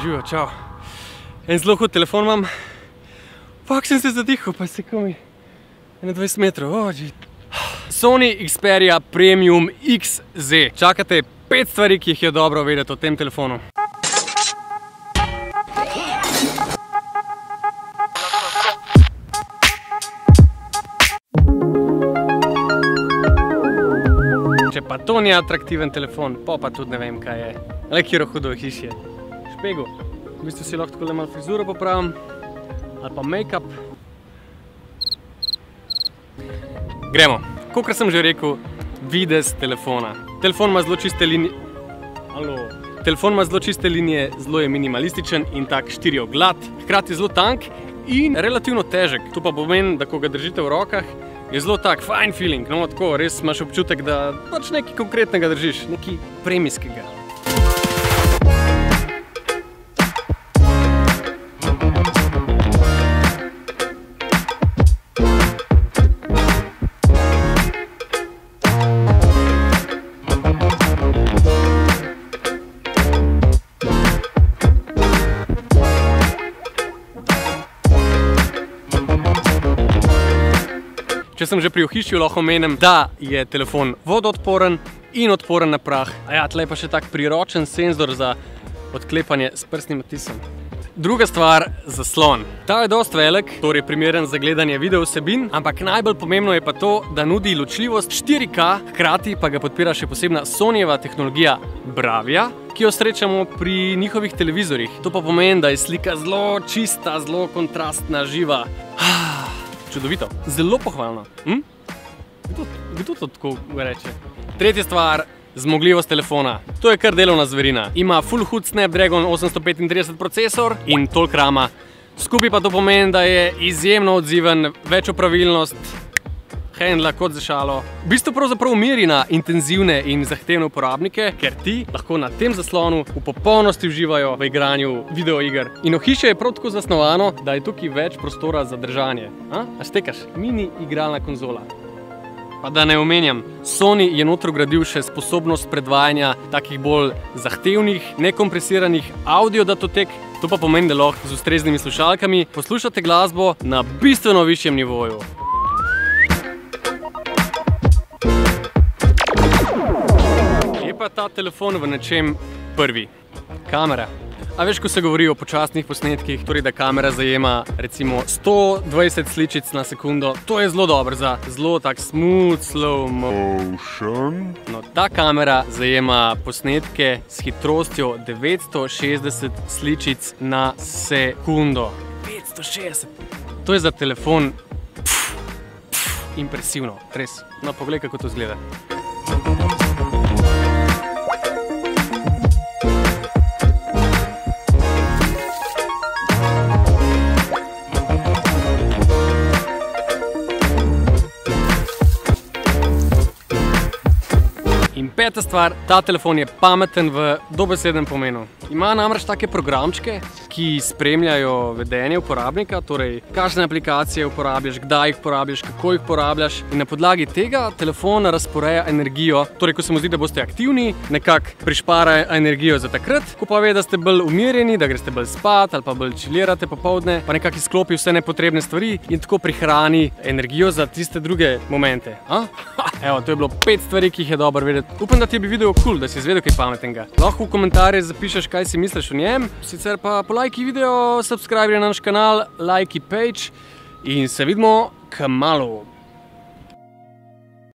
Živijo, čau. En zelo hud telefon imam. Fak sem se zadihal, pa se komi 21 metrov. Sony Xperia Premium XZ. Čakate 5 stvari, ki jih je dobro vedeti o tem telefonu. Če pa to ni atraktiven telefon, pa tudi ne vem, kaj je. Le kjero hudo hišje. Špegu. V bistvu si lahko tako le malo frizuro popravim. Ali pa make-up. Gremo. Kakor sem že rekel, videz telefona. Telefon ima zelo čiste linije. Telefon ima zelo čiste linije, zelo je minimalističen in tak štirioglad. Hkrati zelo tank in relativno težek. To pa pomeni, da ko ga držite v rokah, je zelo tak fine feeling. No, tako, res imaš občutek, da pač nekaj konkretnega držiš, nekaj premijskega. Če sem že pri ohišju, lahko omenim, da je telefon vodoodporen in odporen na prah. A ja, tle je pa še tak priročen senzor za odklepanje s prstnim odtisom. Druga stvar, zaslon. Ta je dosti velik, torej primeren za gledanje video vsebin, ampak najbolj pomembno je pa to, da nudi ločljivost 4K, hkrati pa ga podpira še posebna Sonyjeva tehnologija Bravia, ki jo srečamo pri njihovih televizorjih. To pa pomeni, da je slika zelo čista, zelo kontrastna, živa. Čudovito. Zelo pohvalno. Kdo to tako reče? Tretja stvar, zmogljivost telefona. To je kar delovna zverina. Ima full hud Snapdragon 835 procesor in toliko rama. Skupaj pa to pomeni, da je izjemno odziven, večjo pravilnost, handla kot za šalo. V bistvu pravzaprav meri na intenzivne in zahtevne uporabnike, ker ti lahko na tem zaslonu v popolnosti uživajo v igranju videoiger. In ohišje je prav tako zasnovano, da je tukaj več prostora za držanje. A štekaš? Mini igralna konzola. Pa da ne omenjam, Sony je notro vgradil še sposobnost predvajanja takih bolj zahtevnih, nekompresiranih audio datotek. To pa pomeni, da lahko z ustreznimi slušalkami poslušate glasbo na bistveno višjem nivoju. Pa ta telefon v nečem prvi. Kamera. A veš, ko se govori o počasnih posnetkih, torej da kamera zajema recimo 120 sličic na sekundo, to je zelo dobro za zelo tak smooth slow motion. No, ta kamera zajema posnetke s hitrostjo 960 sličic na sekundo. 560! To je za telefon impresivno, res. No, poglej, kako to izgleda. In peta stvar, ta telefon je pameten v dobesednem pomenu. Ima namreč take programčke, ki spremljajo vedenje uporabnika, torej kakšne aplikacije uporabljaš, kdaj jih uporabljaš, kako jih uporabljaš. In na podlagi tega telefon razporeja energijo. Torej, ko se mu zdi, da boste aktivni, nekako prišpara energijo za takrat, ko pa ve, da ste bolj umirjeni, da greste bolj spat ali pa bolj čilirate popoldne, pa nekako izklopi vse nepotrebne stvari in tako prihrani energijo za tiste druge momente. Evo, to je bilo 5 stvari, ki jih je dobro vedeti. Upam, da ti je bil video cool, da si izvedel kaj pametnega. Lahko v komentarje zapišeš, kaj si misliš o njem. Sicer pa polajki video, subscribe na naš kanal, lajki page in se vidimo kmalu.